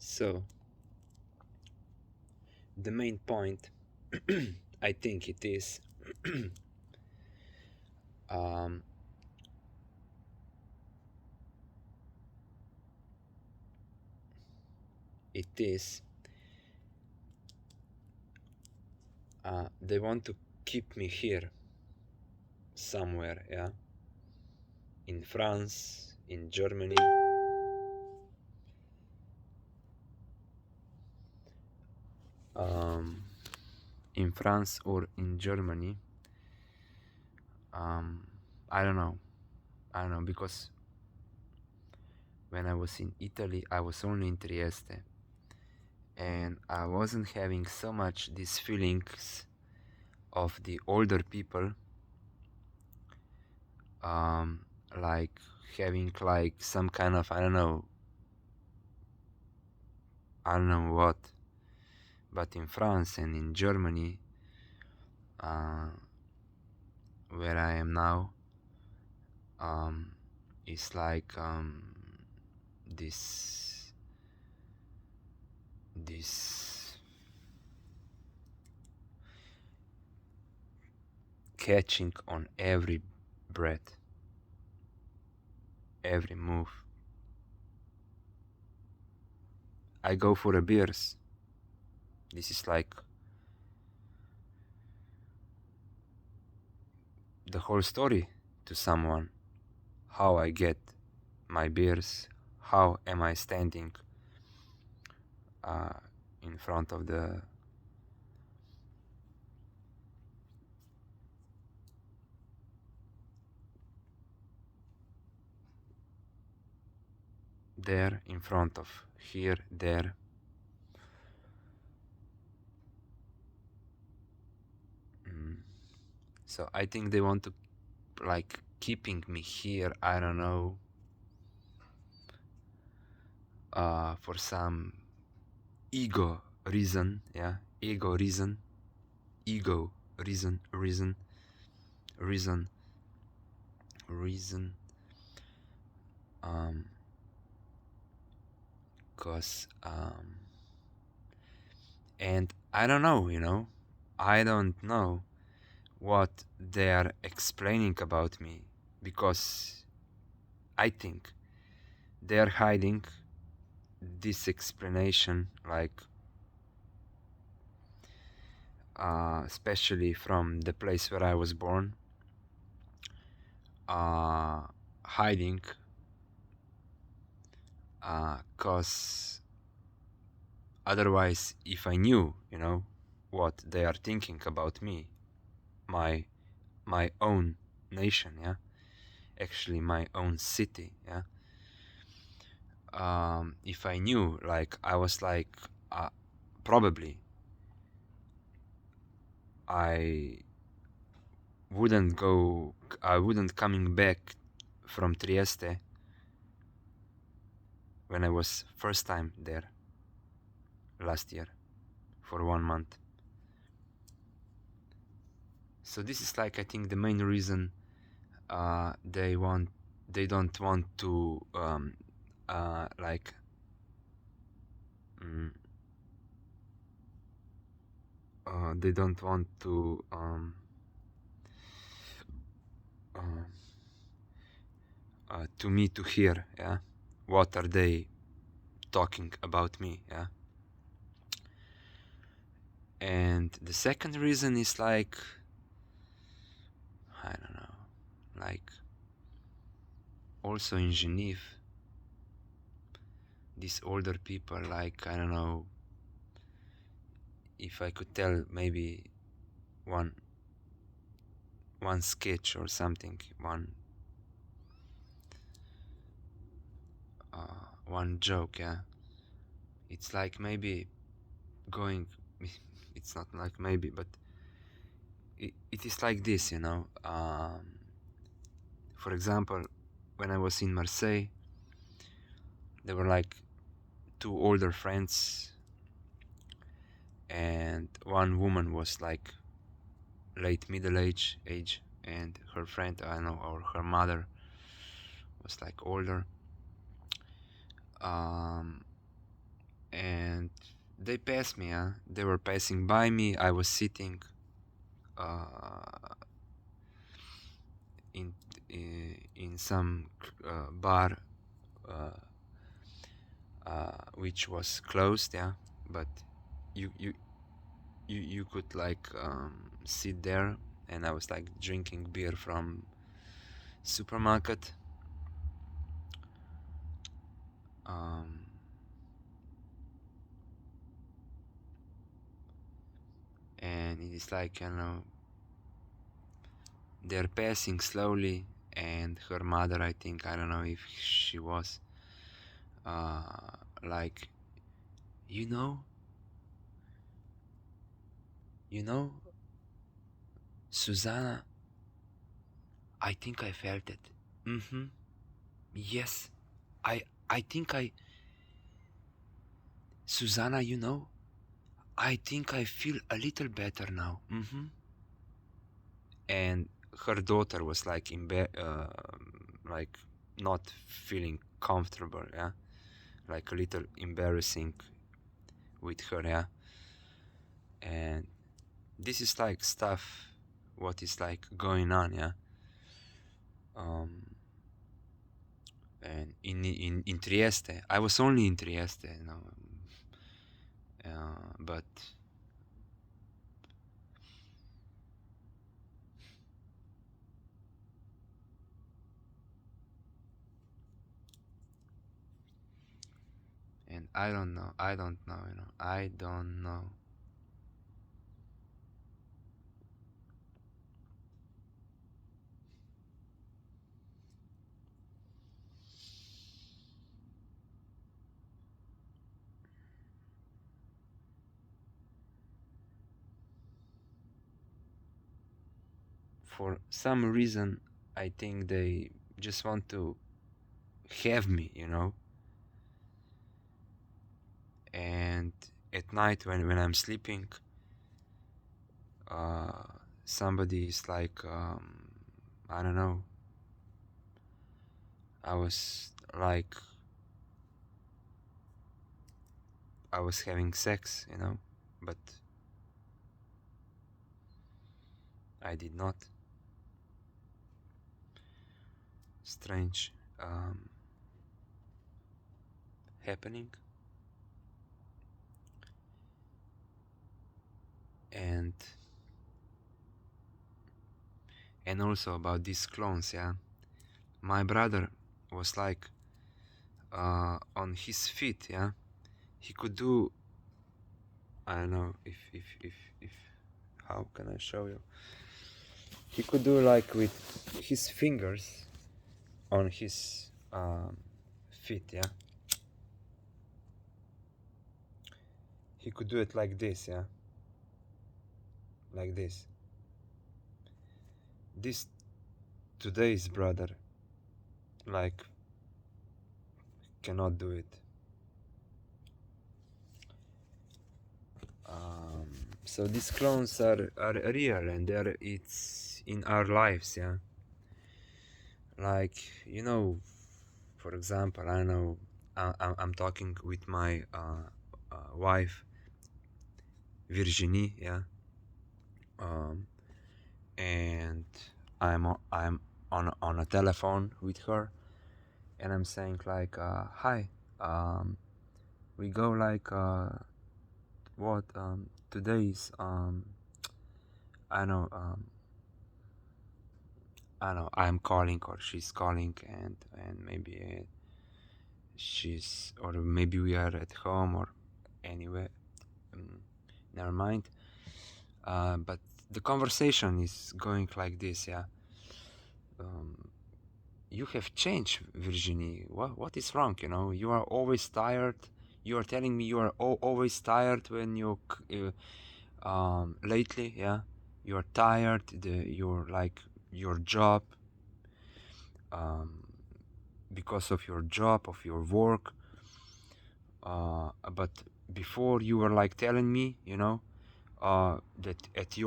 So the main point, I think it is, um, it is, they want to keep me here somewhere, yeah, in France, in Germany, um, in France or in Germany. Um, I don't know. I don't know because when I was in Italy, I was only in Trieste, and I wasn't having so much these feelings of the older people, um, like having like some kind of I don't know what, but in France and in Germany, uh, where I am now, um, it's like this this catching on every breath, every move. I go for a beers. This is like the whole story to someone. How I get my beers, how am I standing uh, in front of the there, in front of here, there. Mm. So I think they want to like keeping me here. I don't know, for some ego reason. Yeah, ego reason, ego reason, reason, reason. Um, cause and I don't know. I don't know what they are explaining about me because I think they are hiding this explanation, like especially from the place where I was born, uh, hiding because otherwise, if I knew, what they are thinking about me, my my own nation, yeah, actually my own city, yeah. If I knew, like I was like, probably I wouldn't go, I wouldn't coming back from Trieste when I was first time there last year for 1 month. So this is like I think the main reason they don't want to like mm, they don't want uh, to me to hear, yeah, what are they talking about me, yeah. And the second reason is like I don't know, like also in Geneva, these older people, like I don't know if I could tell maybe one one sketch or something, one joke, yeah. It's like maybe going. It's not like maybe, but it is like this, for example, when I was in Marseille, there were like two older friends, and one woman was like late middle age, and her friend, I don't know, or her mother was like older. Um, and they passed me. They were passing by me. I was sitting uh, in in some bar uh, which was closed, yeah. But you you you could like sit there, and I was like drinking beer from supermarket. Um, and it is like, you know, they're passing slowly, and her mother, I think, I don't know if she was like, you know, you know, Susanna, I think I felt it. Mm-hmm. Yes, I think I, Susanna, you know, I think I feel a little better now. Mm-hmm. And her daughter was like like not feeling comfortable, yeah, like a little embarrassing with her, yeah. And this is like stuff what is like going on, yeah. Um, and in Trieste, I was only in Trieste, you know, but and I don't know, you know, I don't know. For some reason, I think they just want to have me, you know. And at night when I'm sleeping, uh, somebody is like, I don't know. I was like, I was having sex, you know, but I did not. Strange happening. And also about these clones, yeah. My brother was like on his feet, yeah. He could do, I don't know if how can I show you? He could do like with his fingers on his feet, yeah. He could do it like this, yeah, like this. This today's brother like cannot do it. Um, so these clones are real, and it's in our lives, yeah. Like, you know, for example, I know I'm talking with my wife Virginie, yeah. Um, and I'm on a telephone with her, and I'm saying like, hi, we go like what today's I know I know I'm calling or she's calling, and maybe she's, or maybe we are at home or anywhere. Never mind. But the conversation is going like this, yeah. Um, you have changed, Virginie. What is wrong? You know, you are always tired. You are telling me you are always tired when you lately, yeah. You are tired. You're like your job, um, because of your job, of your work. But before you were like telling me, you know, that at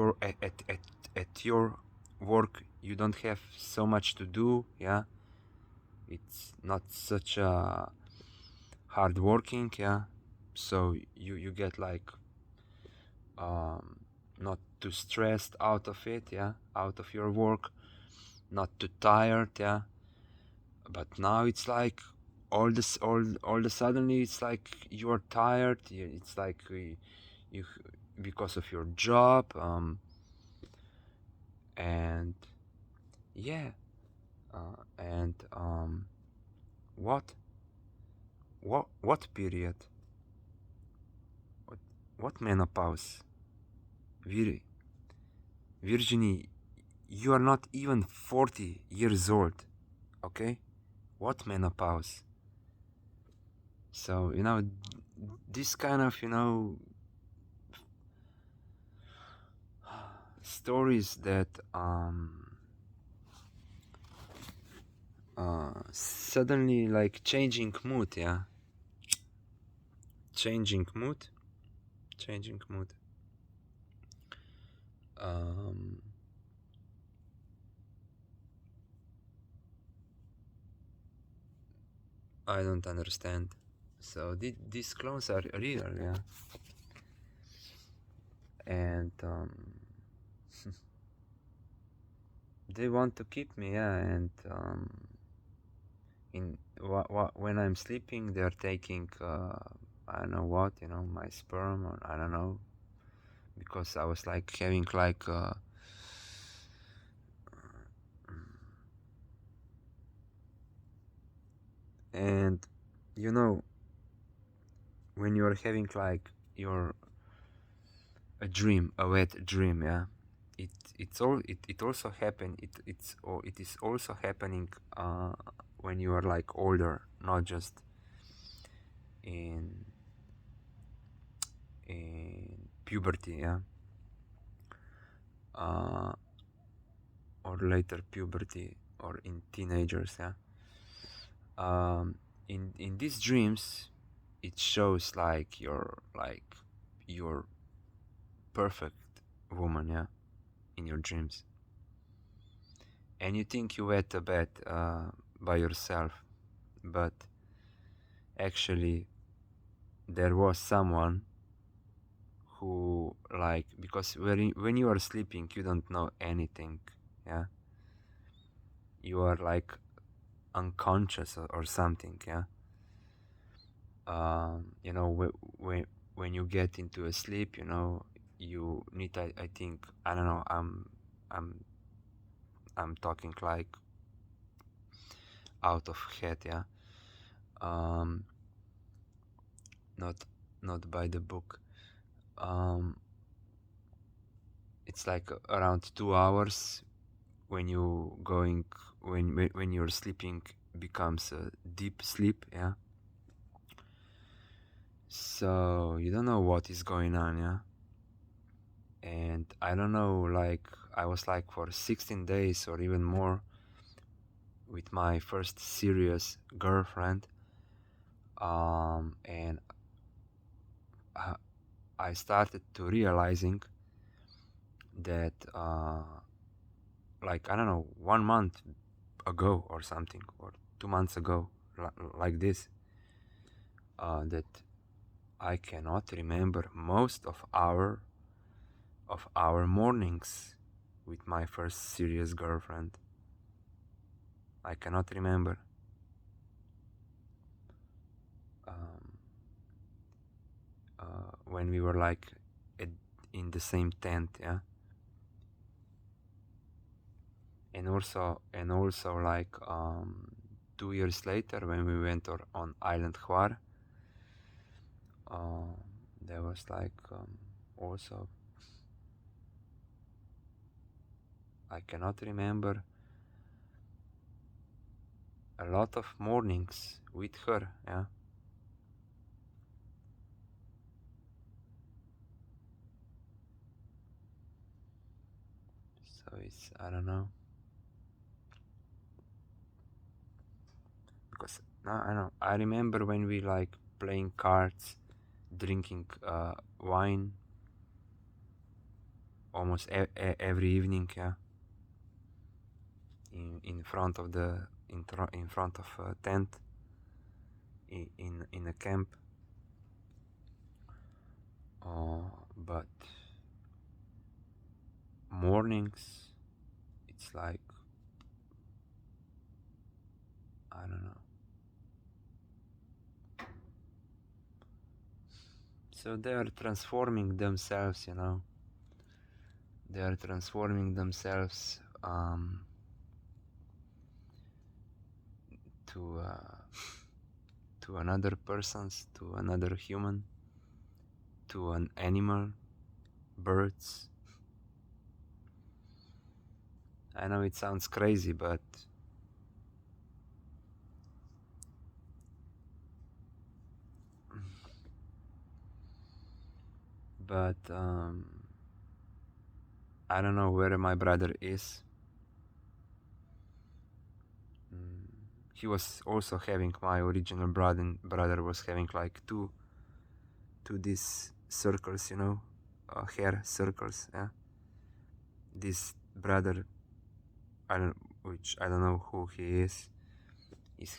your work you don't have so much to do, yeah. It's not such a hard working, yeah. so you get like um, not too stressed out of it, yeah, out of your work, not too tired, yeah. But now it's like all the suddenly it's like you're tired. It's like you because of your job, and yeah, and what what period? What what menopause? Vir- Virginie, you are not even 40 years old, okay? What menopause? So, this kind of, stories that suddenly like changing mood, yeah? Changing mood, changing mood. Um, I don't understand. So these clones are real, yeah? And they want to keep me, yeah, and when I'm sleeping, they're taking I don't know what, my sperm, or I don't know, because I was like having like and you know when you're having like your a dream, a wet dream, yeah, it also happen it is also happening when you are like older, not just in puberty, yeah, uh, or later puberty, or in teenagers, yeah. um, in these dreams it shows like your perfect woman, yeah, in your dreams, and you think you went to bed by yourself, but actually there was someone who, like, because when you are sleeping you don't know anything, yeah, you are like unconscious, or something, yeah. When you get into a sleep, you need, I think, I don't know, I'm I'm talking like out of head, yeah. um not not by the book. um it's like around 2 hours when you going when you're sleeping becomes a deep sleep, yeah. So you don't know what is going on, yeah. And I don't know, like, I was like for 16 days or even more with my first serious girlfriend, and I I started to realizing that like, I don't know, 1 month ago or something, or 2 months ago, like this, that I cannot remember most of our mornings with my first serious girlfriend. I cannot remember. um, when we were like at, in the same tent, yeah. And also like 2 years later when we went on island Hvar, uh, there was like also, I cannot remember, a lot of mornings with her, yeah. So it's, I don't know, because no, I know, I remember when we like playing cards, drinking wine almost every evening, yeah, in front of the in front of a tent, in a camp. But mornings, it's like, I don't know. So they are transforming themselves, They are transforming themselves to to another person's, to another human, to an animal, birds. I know it sounds crazy, but I don't know where my brother is. Mm, He was also having, my original brother was having like two these circles, hair circles. Yeah, this brother, which I don't know who he is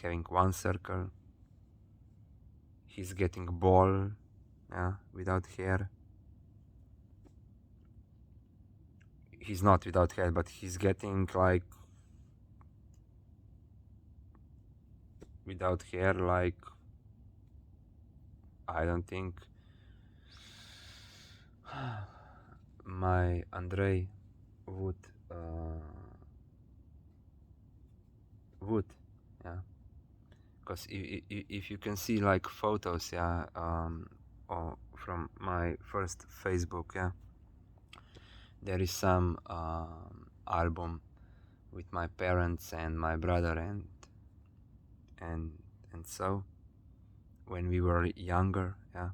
having one circle. He's getting bald, yeah, without hair. He's not without hair, but he's getting like without hair, like, I don't think my Andrei would would, yeah, because if you can see like photos, yeah, or from my first Facebook, yeah, there is some album with my parents and my brother and and so when we were younger, yeah.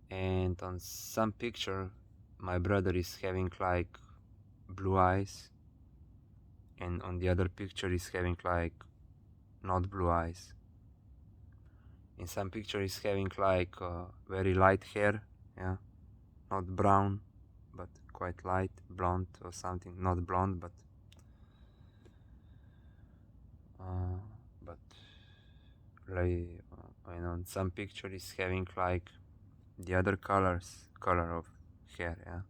And on some picture, my brother is having like blue eyes, and on the other picture is having like not blue eyes. In some picture is having like very light hair, yeah, not brown, but quite light, blonde or something. Not blonde, uh, but like, and on some picture is having like the other color of hair, yeah.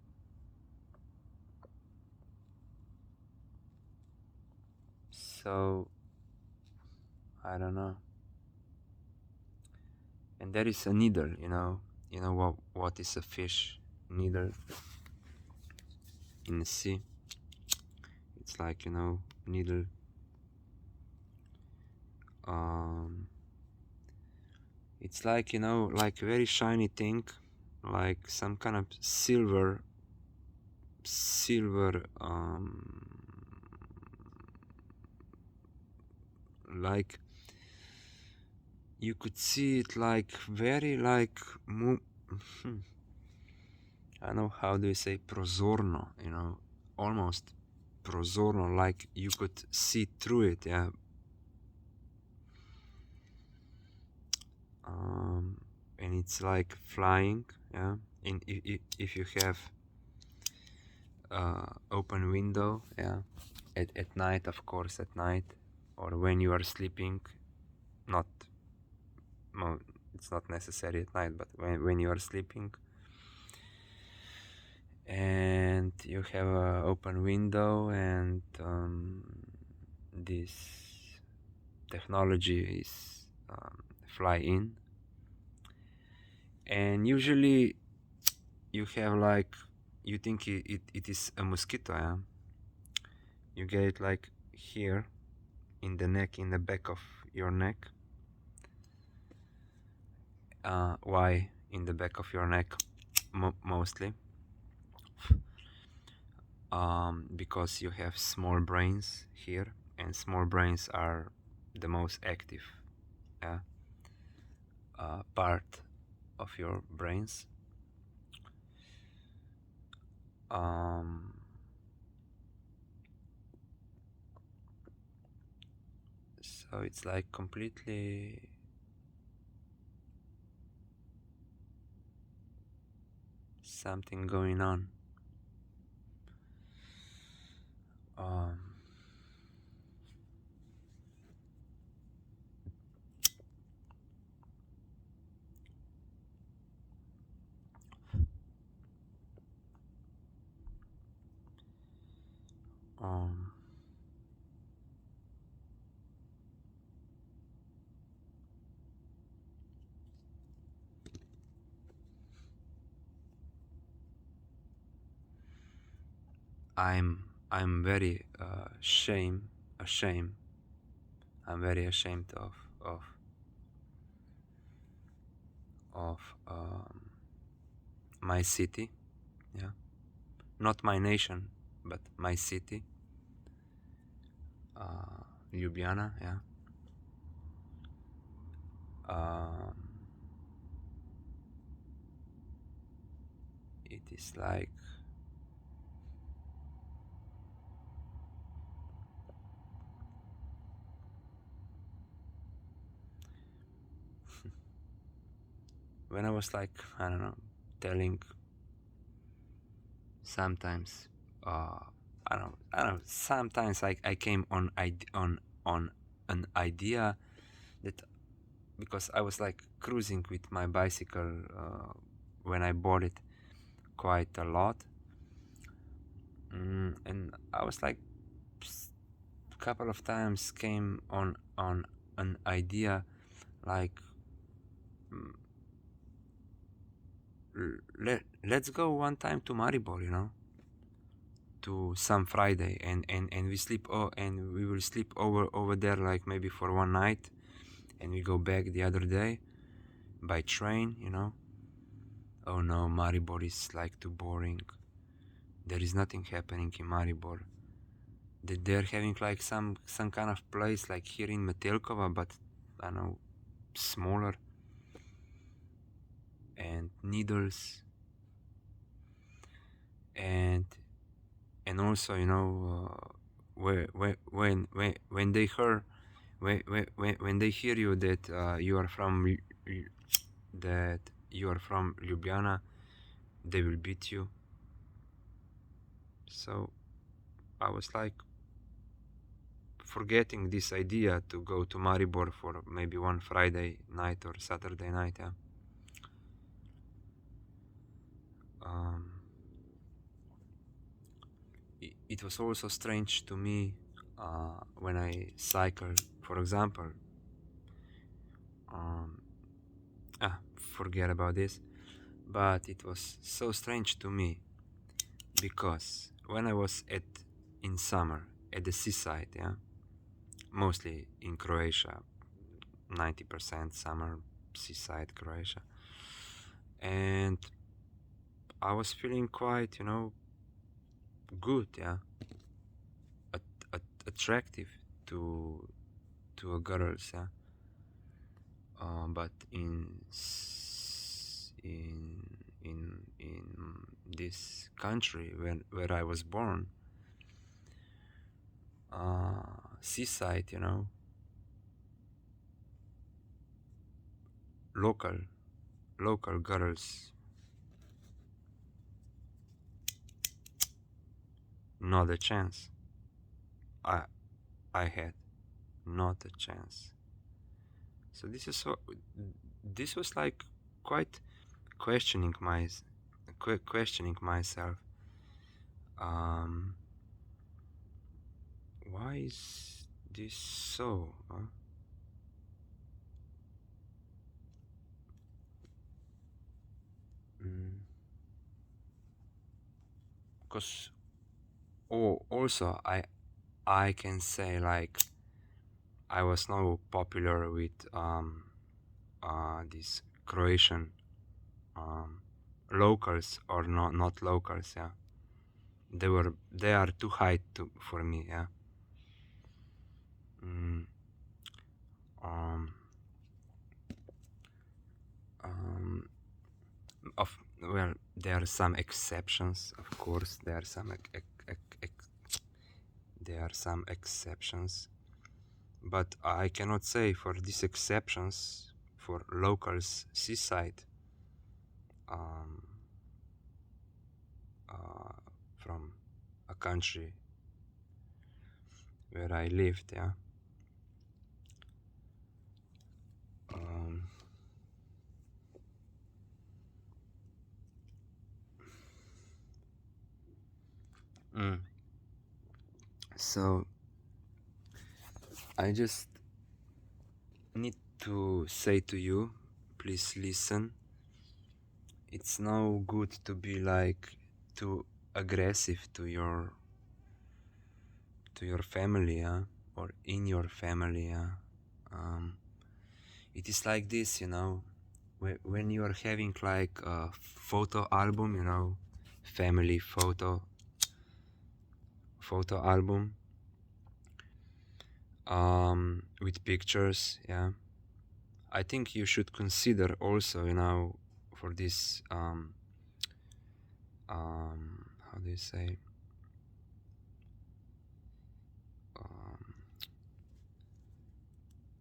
So I don't know. And there is a needle, You know what is a fish needle in the sea? It's like, needle. Um, it's like, like a very shiny thing, like some kind of silver, like you could see it like very like I don't know how do you say prozorno, almost prozorno, like you could see through it, yeah. And it's like flying, yeah. And if you have open window, yeah, at night, of course, at night, or when you are sleeping, not, it's not necessary at night, but when you are sleeping, and you have a open window, and this technology is fly in, and usually you have like, you think it is a mosquito, yeah. You get it like here in the neck, in the back of your neck. Why in the back of your neck? Mostly because you have small brains here, and small brains are the most active, yeah, part of your brains. um, so it's like completely something going on. um, Um, I'm very ashamed. I'm very ashamed of of my city. Yeah, not my nation, but my city, Ljubljana. Yeah. Um, it is like when I was like, I don't know, telling sometimes, I don't know, sometimes I came on an idea that, because I was like cruising with my bicycle when I bought it quite a lot, and I was like a couple of times came on an idea like, mm, let's go one time to Maribor, to some Friday, and we sleep, and we will sleep over there, like maybe for one night, and we go back the other day by train. Oh no, Maribor is like too boring. There is nothing happening in Maribor. They're having like some kind of place like here in Metelkova, but I don't know, smaller, and needles, and also, when they hear, when they hear you that you are from that you are from Ljubljana, they will beat you. So I was like forgetting this idea to go to Maribor for maybe one Friday night or Saturday night. Yeah. Um, it was also strange to me when I cycled, for example. Um, Forget about this. But it was so strange to me because when I was in summer at the seaside, yeah, mostly in Croatia, 90% summer seaside Croatia, and I was feeling quite, good, yeah, attractive to a girls, yeah. But in this country where I was born, seaside, local local girls, not a chance. I I had not a chance. So this was like quite questioning questioning myself. Um, why is this so? Huh? Because also I can say like I was now popular with these Croatian um, locals, or not locals, yeah. They are too high for me, yeah. Mm, um, um, of well, there are some exceptions, of course. There are some there are some exceptions, but I cannot say for these exceptions for locals seaside, um, uh, from a country where I lived, yeah. Um, mm, So I just need to say to you, please listen. It's no good to be like too aggressive to your family, or in your family. Um, it is like this, when you are having like a photo album, family photo album, with pictures. Yeah, I think you should consider also, for this, how do you say, um,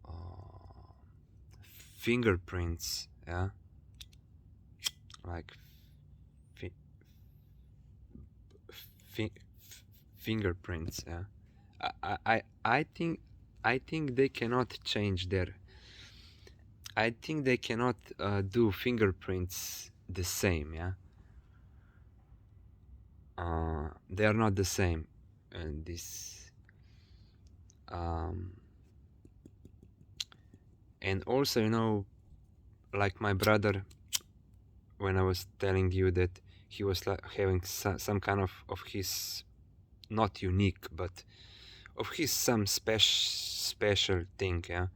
uh, fingerprints. Yeah, like fi- fi- fingerprints. Yeah, I think they cannot change their. I think they cannot do fingerprints the same. Yeah, they are not the same, and this. Um, and also, like my brother, when I was telling you that he was like having some kind of his, not unique, but of his some special thing, yeah,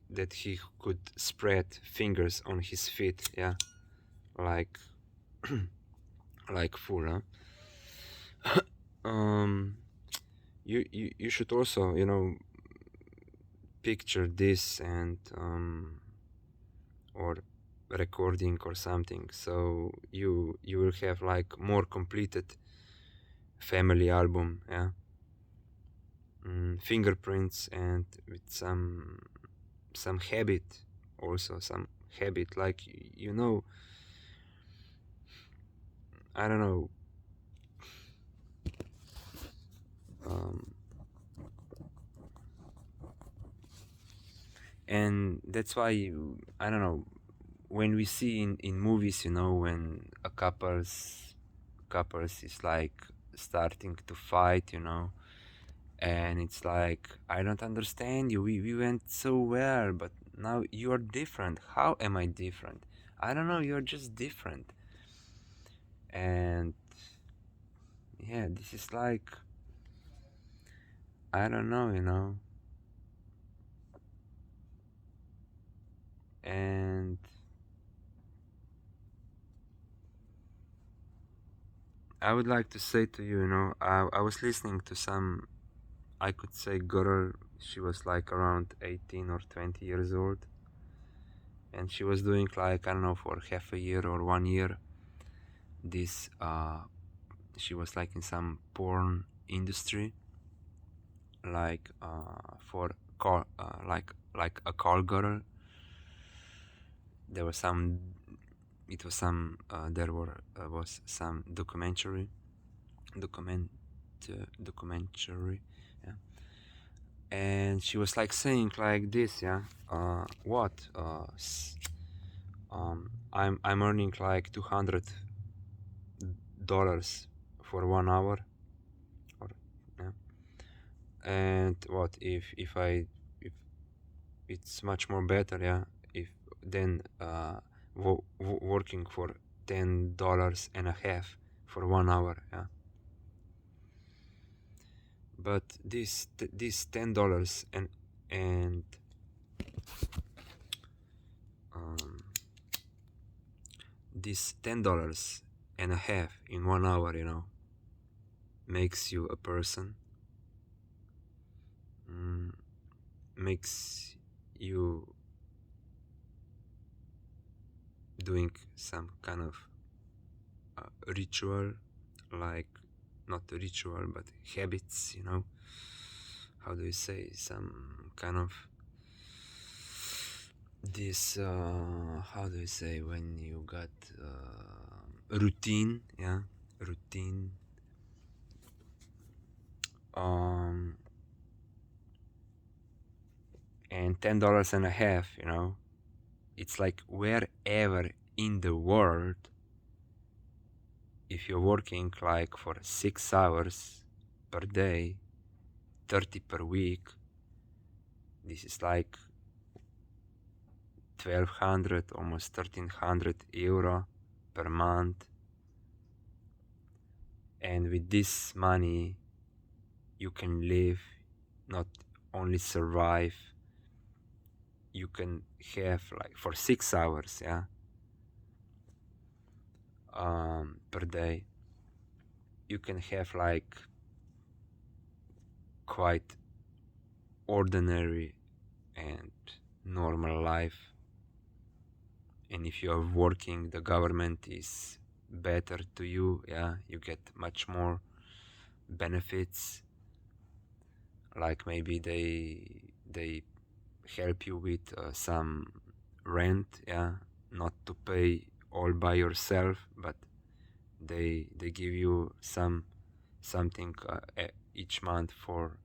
that he could spread fingers on his feet, yeah, like like full, huh? um you should also, picture this, and or recording or something, so you will have like more completed family album, yeah. Fingerprints, and with some habit, also some habit, like, I don't know, um, and that's why I don't know, when we see in movies, when a couples is like starting to fight, and it's like, I don't understand you, we went so well, but now you're different. How am I different? I don't know, you're just different. And yeah, this is like, I don't know, and I would like to say to you, I was listening to some, I could say, girl. She was like around 18 or 20 years old, and she was doing like, I don't know, for half a year or 1 year, this she was like in some porn industry, like for call, like a call girl. There was some, it was some, there was some document documentary, yeah. And she was like saying like this, yeah, what I'm earning like $200 for 1 hour, or yeah. And what if it's much more better, yeah, if then working for $10.50 for 1 hour, yeah. But this $10 and um, this $10.50 in 1 hour, makes you a person, mm, makes you doing some kind of ritual, like, not a ritual but habits, how do you say, some kind of this, how do you say, when you got routine, yeah, routine, um and $10.50, it's like wherever in the world, if you're working like for 6 hours per day, 30 per week. This is like 1200, almost 1300 euro per month. And with this money, you can live, not only survive. You can have like for 6 hours, yeah, per day. You can have like quite ordinary and normal life. And if you are working, the government is better to you, yeah, you get much more benefits, like maybe they help you with some rent, yeah, not to pay all by yourself, but they give you something each month, for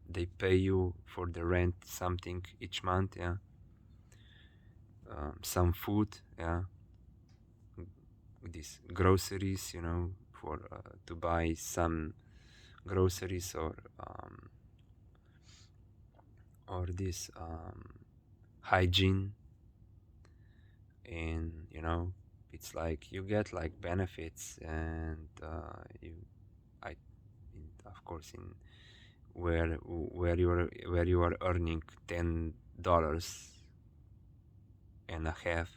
they pay you for the rent something each month, yeah, some food, yeah, these groceries, you know, for to buy some groceries, or this hygiene. And you know, it's like you get like benefits, and you I of course, in where you are earning $10.50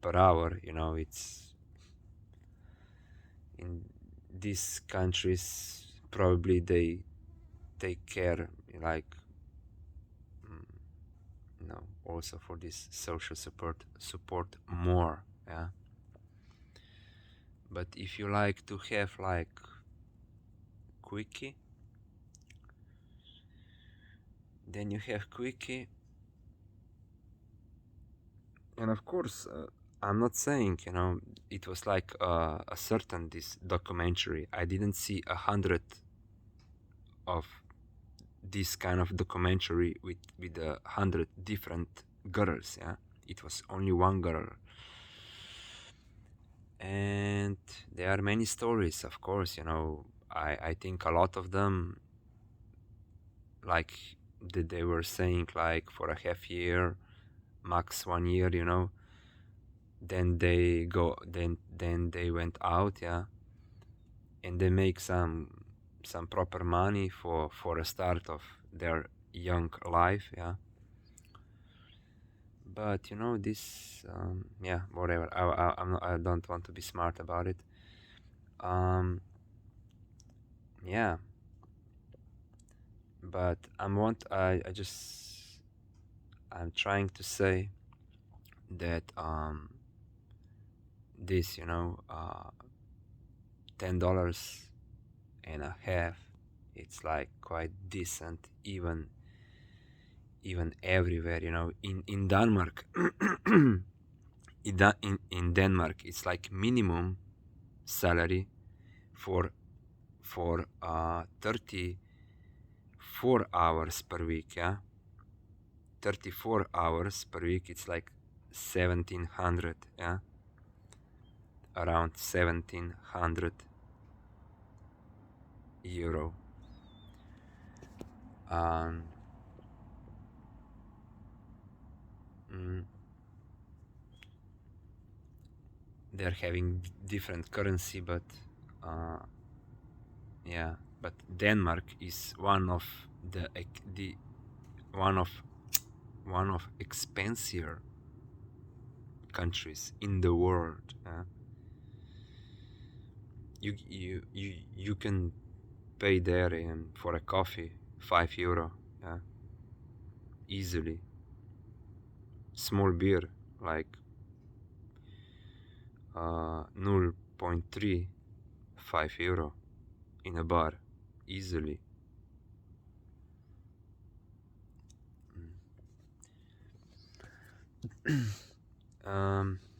per hour, you know, it's in these countries probably they take care, like, mm, you know, also for this social support more, yeah. But if you like to have like quickie, then you have quickie. And of course, I'm not saying, you know, it was like a certain this documentary. I didn't see 100 of this kind of documentary with 100 different girls. Yeah, it was only one girl, and there are many stories. Of course, you know, I think a lot of them, like they were saying, like for a half year, max 1 year, you know, then they went out, yeah, and they make some proper money for a start of their young life, yeah. But you know, this yeah, whatever, I don't want to be smart about it. um yeah, but I'm trying to say that this, you know, $10.50, it's like quite decent, even everywhere, you know. In Denmark, in Denmark, it's like minimum salary for 34 hours per week, yeah. 34 hours per week, it's like 1700, yeah, around 1700 euro. um mm, they're having different currency, but uh yeah, but Denmark is the one of expensive countries in the world. You can pay there for a coffee €5, easily. Small beer like 0.35 euro in a bar, easily.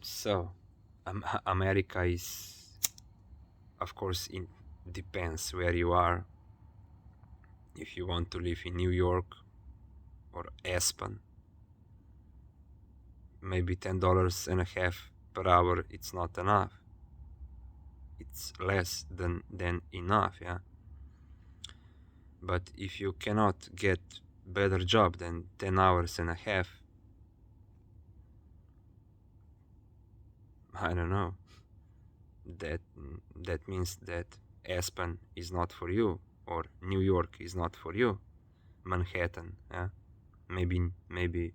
So America is, of course, it depends where you are. If you want to live in New York or Aspen, maybe $10.50 per hour, it's not enough. it's less than enough, yeah. But if you cannot get better job than 10 hours and a half, I don't know, that that means that Aspen is not for you, or New York is not for you, Manhattan, yeah, maybe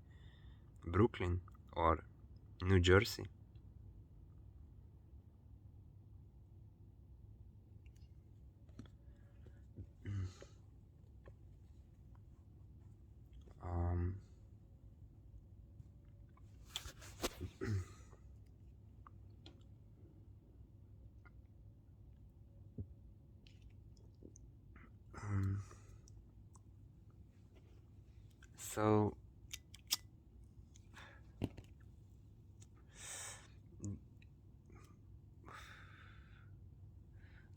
Brooklyn or New Jersey. um, um, so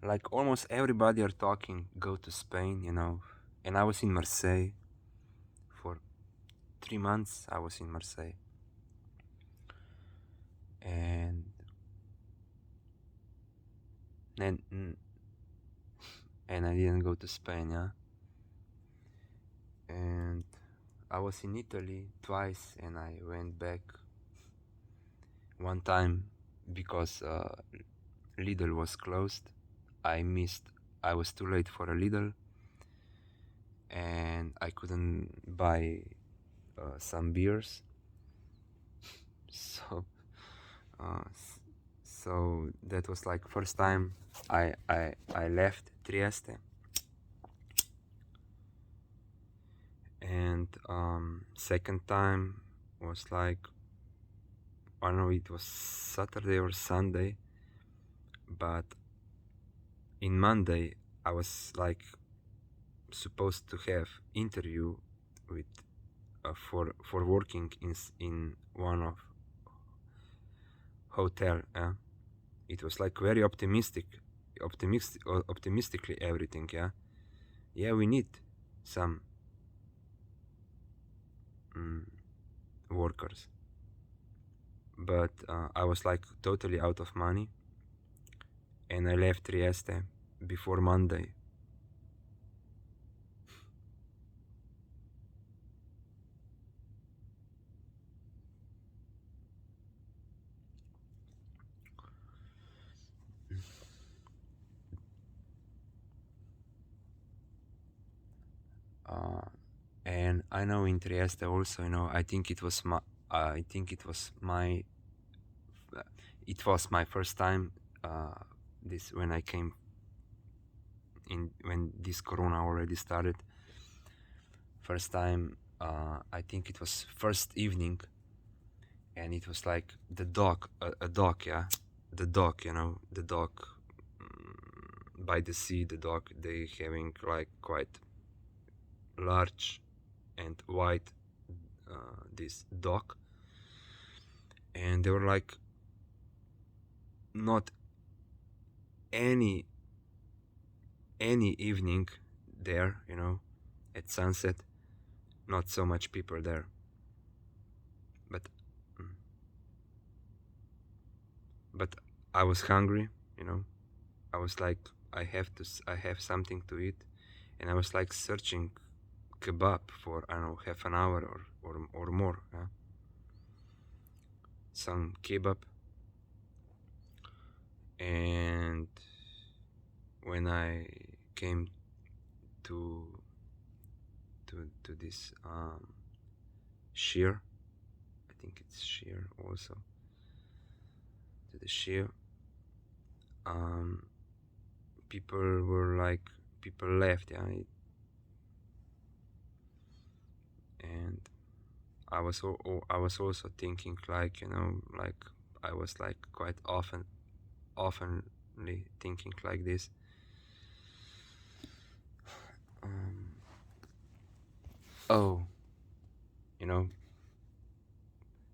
like almost everybody are talking go to Spain, you know, and I was in Marseille for 3 months. I was in Marseille, and and and I didn't go to Spain, yeah. And I was in Italy twice, and I went back one time because Lidl was closed. I missed. I was too late for a Lidl, and I couldn't buy some beers. So, uh, s- so that was like first time I left Trieste, and second time was like, I don't know, it was Saturday or Sunday, but in Monday I was like supposed to have interview with for working in one of hotel. It was like very optimistically everything. Yeah, we need some mm, workers, but I was like totally out of money, and I left Trieste before Monday. Uh, and I know in Trieste also, you know, I think it was my first time, uh, this when I came in, when this corona already started. First time, I think it was first evening, and it was like the dock, a dock, yeah, the dock, you know, the dock, by the sea, the dock. They having like quite large and wide, this dock, and there were like not any evening there, you know, at sunset, not so much people there. But mm, but I was hungry, you know. I was like, I have something to eat, and I was like searching kebab for, I don't know, half an hour or more. Some kebab, and when I came to to this sheer, I think it's sheer also, to the sheer, um, people were like, people left, yeah, and I was also thinking, like, you know, like I was like quite oftenly thinking like this. Um, oh, you know,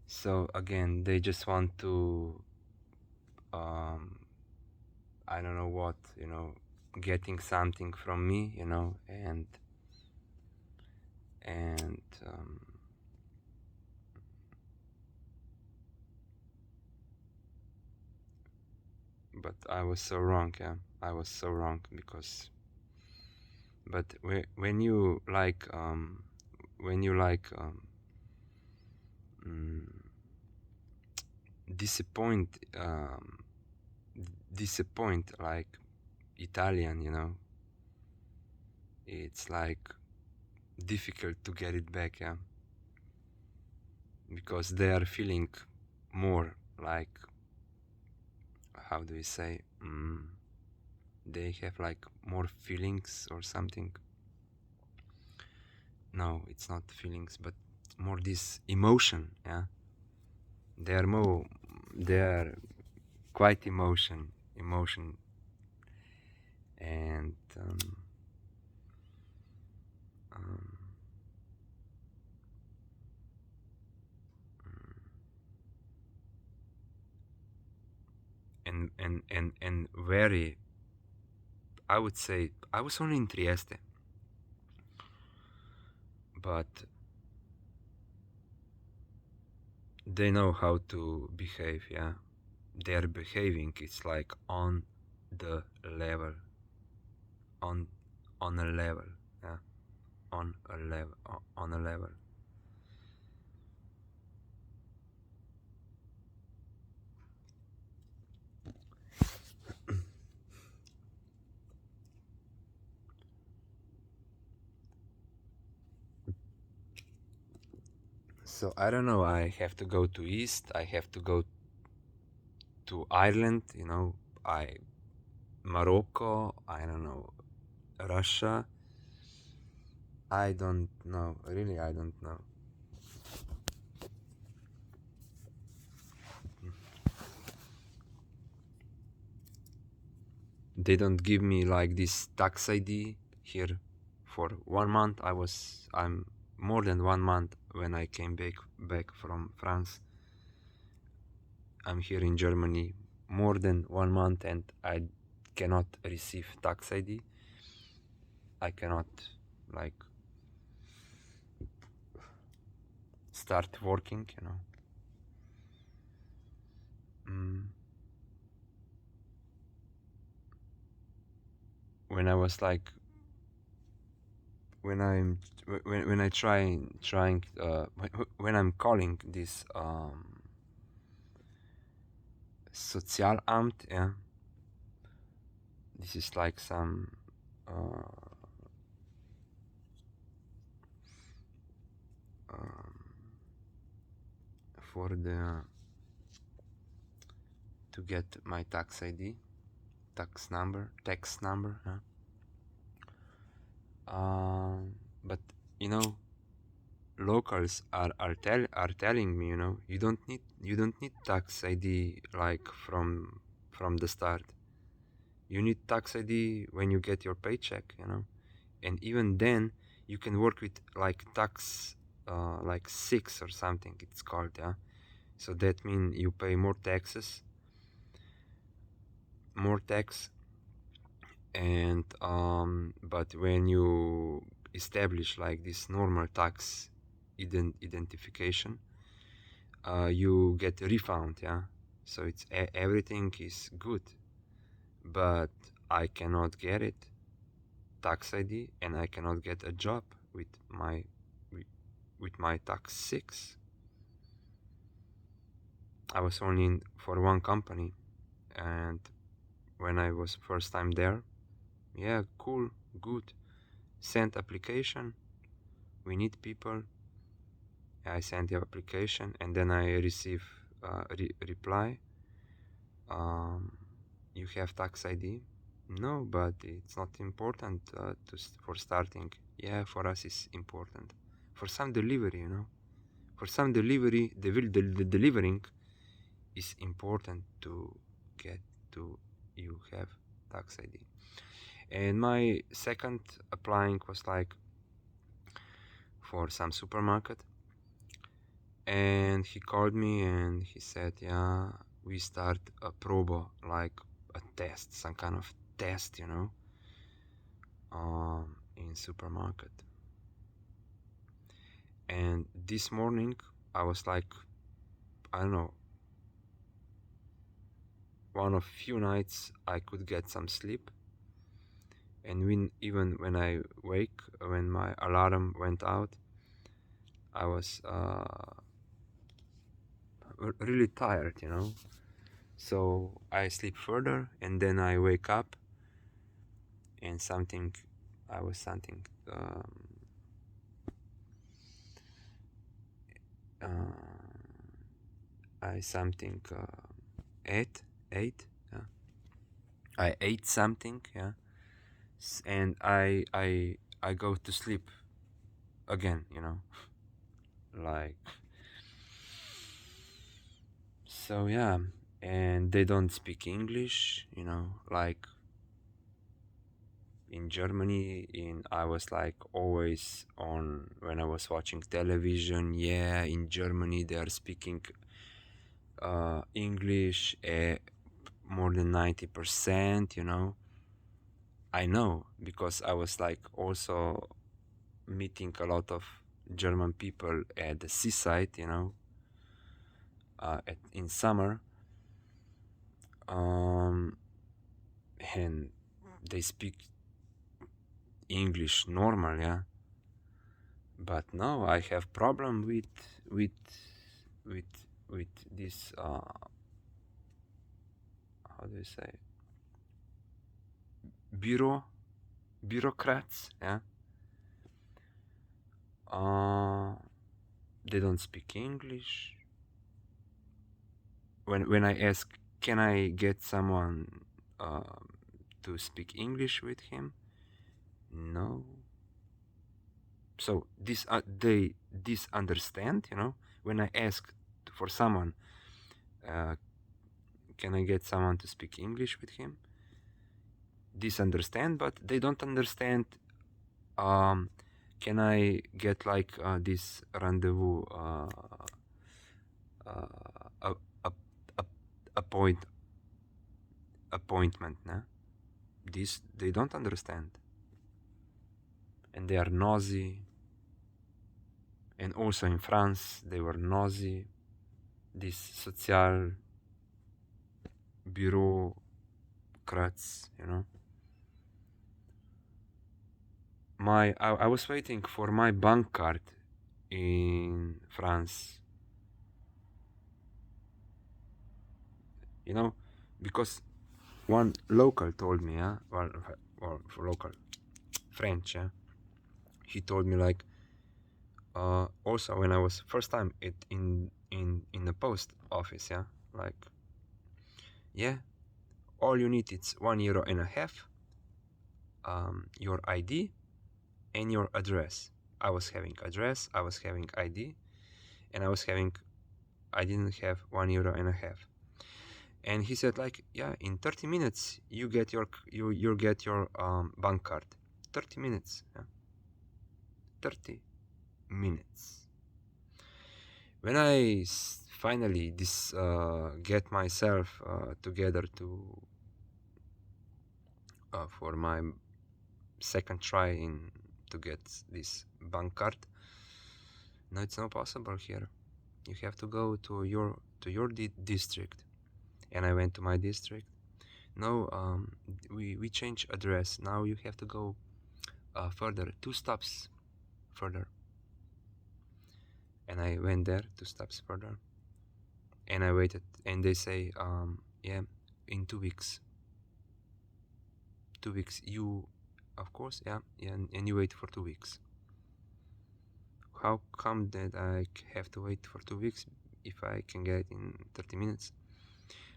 so again, they just want to, um, I don't know what, you know, getting something from me, you know, and but I was so wrong. Yeah, I was so wrong because. But when you like mm, disappoint disappoint like Italian, it's like difficult to get it back, yeah, because they are feeling more like, how do you say, they have like more feelings or something. No, it's not feelings, but more this emotion, yeah. They are quite emotion, and um, and very, I would say, I was only in Trieste, but they know how to behave, yeah. Their behaving is like on the level, on on a level, yeah, on a level. So I don't know, I have to go to east, I have to go to Ireland, I Morocco, I don't know, Russia. I don't know, really, I don't know. They don't give me like this tax ID here for 1 month. I'm more than 1 month when I came back from France. I'm here in Germany more than 1 month and I cannot receive tax ID. I cannot like start working. Mm. When I was like when I'm when I trying when I'm calling this Sozialamt, yeah. This is like some uh, um, for the to get my tax ID, tax number. Huh? But you know, locals are telling me, you don't need tax ID like from the start. You need tax ID when you get your paycheck. And even then, you can work with like tax like 6 or something. It's called, yeah. So that means you pay more tax, and but when you establish like this normal tax identification, you get a refund, yeah. So everything is good, but I cannot get it tax ID, and I cannot get a job with my with, with my tax 6. I was only in for one company, and when I was first time there, yeah, cool, good, send application, we need people. I sent the application, and then I receive reply, um, you have tax ID. No, but it's not important for starting. Yeah, for us it's important. For some delivery. For some delivery, the delivering is important to get to you have tax ID. And my second applying was like for some supermarket, and he called me and he said, yeah, we start a probo, like a test, some kind of test, in supermarket. And this morning I was like, I don't know, one of few nights I could get some sleep, and even when I wake, when my alarm went out, I was really tired, you know. So I sleep further, and then I wake up, and I was something uh, I something ate ate yeah. I ate something, yeah, and I go to sleep again, you know, like, so yeah. And they don't speak English, you know, like in Germany. In I was like always on when I was watching television. Yeah, in Germany they are speaking English more than 90%. You know, I know because I was like also meeting a lot of German people at the seaside. You know, in summer, um, and they speak English normal, yeah. But now I have problem with with with this how do you say, bureau bureaucrats, yeah. uh they don't speak English. When I ask, can I get someone to speak English with him? No. So they understand, you know. When I ask for someone, uh, can I get someone to speak English with him, this understand, but they don't understand, um, can I get like this rendezvous a, a, a, appoint appointment, nah? This they don't understand, and they are nosy. And also in France they were nosy, these social bureaucrats, you know. I was waiting for my bank card in France, you know, because one local told me, yeah, well, for local French, yeah, he told me like, also when I was first time in the post office, yeah, like, yeah, all you need is €1.50, your ID and your address. I was having address, I was having ID, and I didn't have €1.50. And he said like, yeah, in 30 minutes you get you get your bank card. 30 minutes, yeah. 30 minutes. When I finally get myself together to for my second try in to get this bank card, no, it's not possible here. You have to go to your district. And I went to my district. No, we change address. Now you have to go further, 2 stops further. And I went there 2 stops further, and I waited, and they say, yeah, in 2 weeks. 2 weeks, you, of course, yeah, and you wait for 2 weeks. How come that I have to wait for 2 weeks if I can get it in 30 minutes?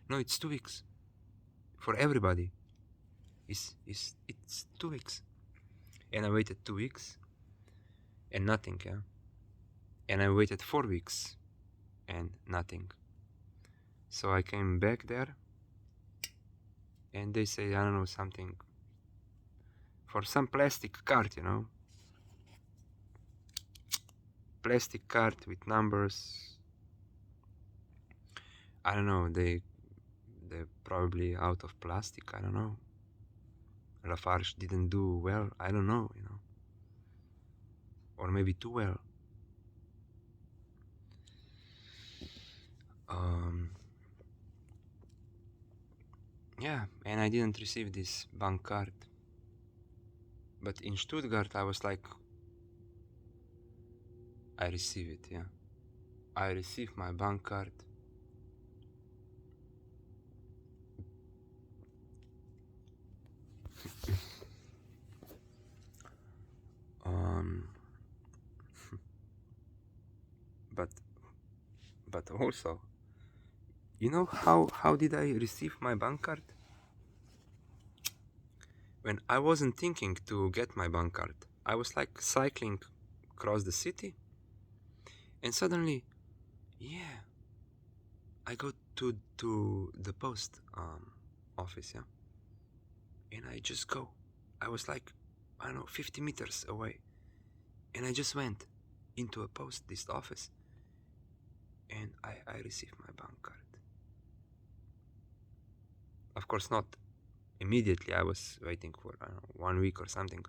No, it's 2 weeks for everybody. It's 2 weeks, and I waited 2 weeks, and nothing, yeah. And I waited 4 weeks, and nothing. So I came back there, and they say, I don't know, something for some plastic card, you know, plastic card with numbers. I don't know, they're probably out of plastic, I don't know. Lafarge didn't do well, I don't know, you know, or maybe too well. um yeah, and I didn't receive this bank card. But in Stuttgart, I was like, I receive it, yeah. I received my bank card. Um, but also, you know how did I receive my bank card? When I wasn't thinking to get my bank card, I was like cycling across the city, and suddenly, yeah, I go to the post office, yeah, and I just go. I was like, I don't know, 50 meters away, and I just went into a post office, and I received my bank card. Of course, not immediately. I was waiting for, I don't know, 1 week or something,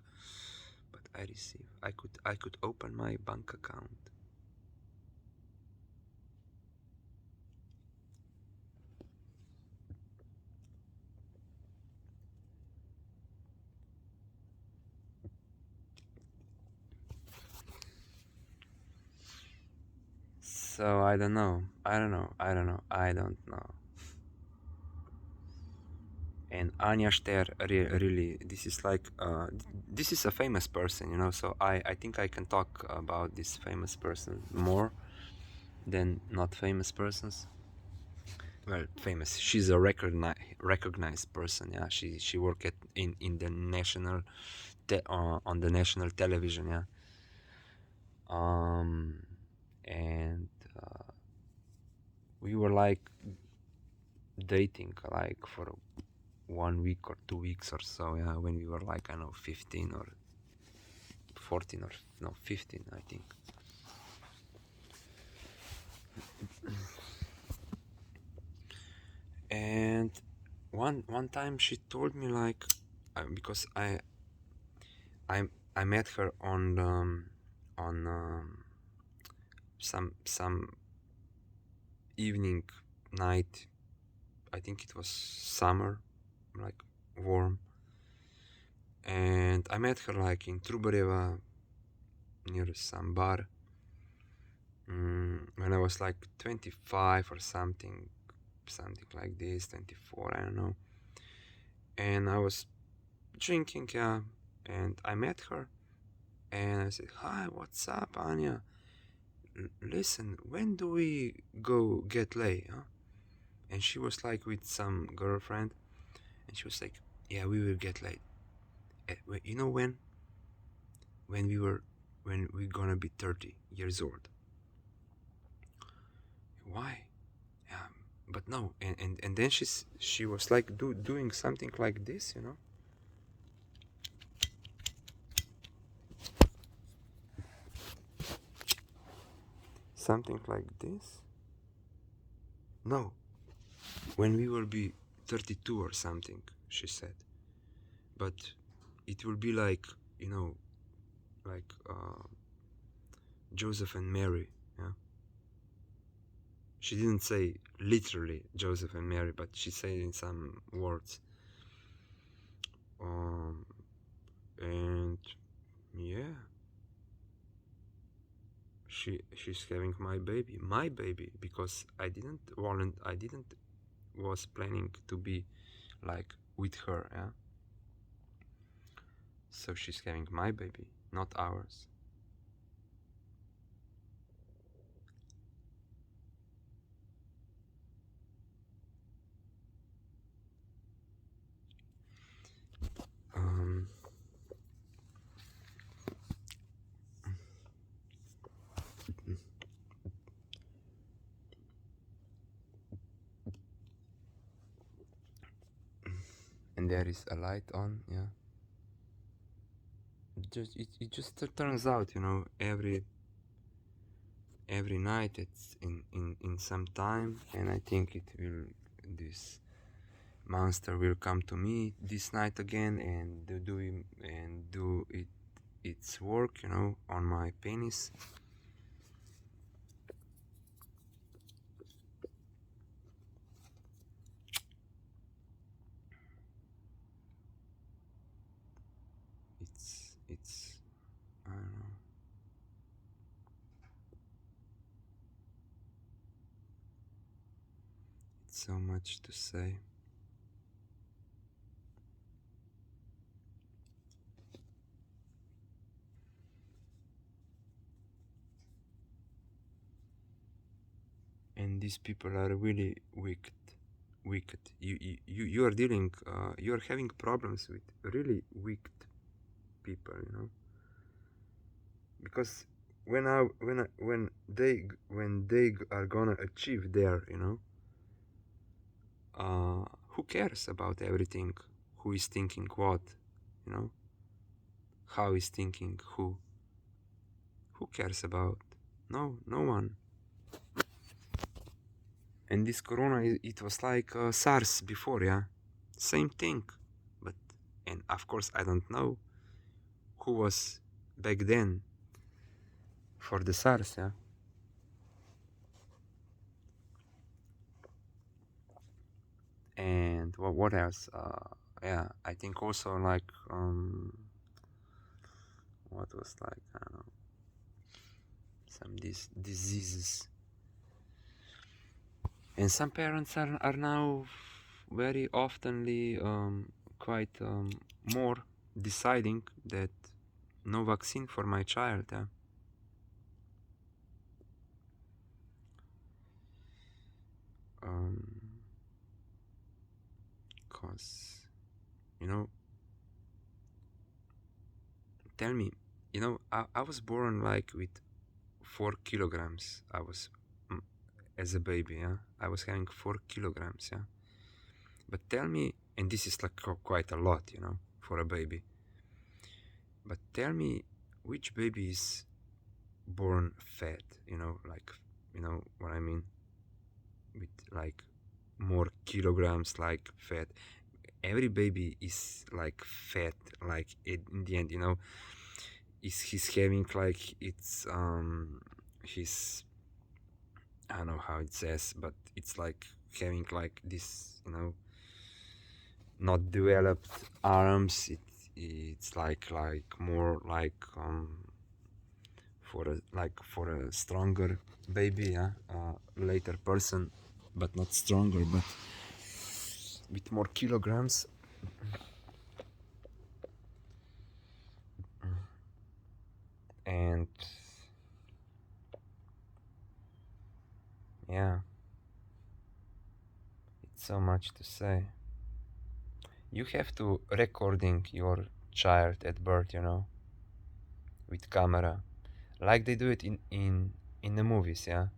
but I received. I could open my bank account. So I don't know. I don't know. I don't know. I don't know. And Anya Ster, really, this is like, this is a famous person, you know. So I think I can talk about this famous person more than not famous persons. Well, famous. She's a recognized person. Yeah, she worked in the national on the national television. Yeah. Um, and we were like dating like for 1 week or 2 weeks or so. Yeah, when we were like, I don't know, 15 or 14 or no 15, I think. And one time she told me like, because I I met her on some evening night. I think it was summer, like warm. And I met her like in Trubareva near some bar, when I was like 25 or something like this, 24, I don't know. And I was drinking, yeah, and I met her, and I said, "Hi, what's up, Anya? Listen, when do we go get laid, huh?" And she was like with some girlfriend, and she was like, "Yeah, we will get laid. You know when? When we're gonna be 30 years old." Why? Yeah, but no. And then she was like doing something like this, you know. Something like this. No, when we will be 32 or something, she said. But it will be like, you know, like Joseph and Mary, yeah. She didn't say literally Joseph and Mary, but she said in some words. Um, and yeah, she's having my baby, because I didn't was planning to be like with her, yeah. So she's having my baby, not ours. Um, and there is a light on, yeah. It just turns out, you know, every night it's in some time, and I think this monster will come to me this night again and do its work, you know, on my penis. So much to say. And these people are really wicked. Wicked. You are dealing. You are having problems with really wicked people. You know, because when they are gonna achieve their, who cares about everything? Who is thinking what? You know, how is thinking who? Who cares about? No, no one. And this corona, it was like SARS before, yeah, same thing. But and of course I don't know who was back then for the SARS, yeah. And what else? Yeah, I think also like what was like, I don't know, some diseases. And some parents are now very oftenly quite more deciding that no vaccine for my child, yeah. Um, cause you know, tell me, I was born like with 4 kilograms. I was mm, as a baby, yeah. I was having 4 kilograms, yeah. But tell me, and this is like quite a lot, for a baby. But tell me, which baby is born fat? Like, what I mean, with like more kilograms, like fat. Every baby is like fat, like in the end, is he's having like it's his, I don't know how it says, but it's like having like this, not developed arms. It's like more like for a stronger baby, yeah, later person, but not stronger, but with more kilograms. And yeah, it's so much to say. You have to recording your child at birth, with camera, like they do it in the movies, yeah.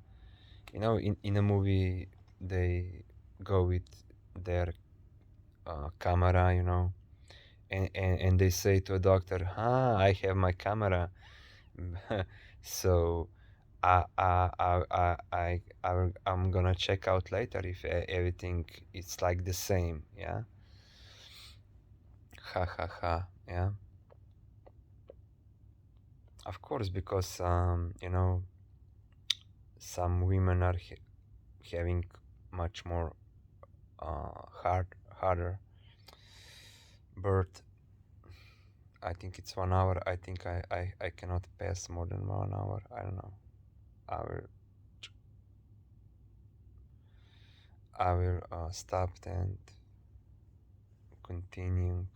In a movie they go with their camera, and they say to a doctor, I have my camera. So I'm gonna check out later if everything is like the same, yeah. Ha ha ha, yeah. Of course, because some women are having much more harder birth. I think it's 1 hour. I think I cannot pass more than 1 hour. I don't know. I will stop and continuing.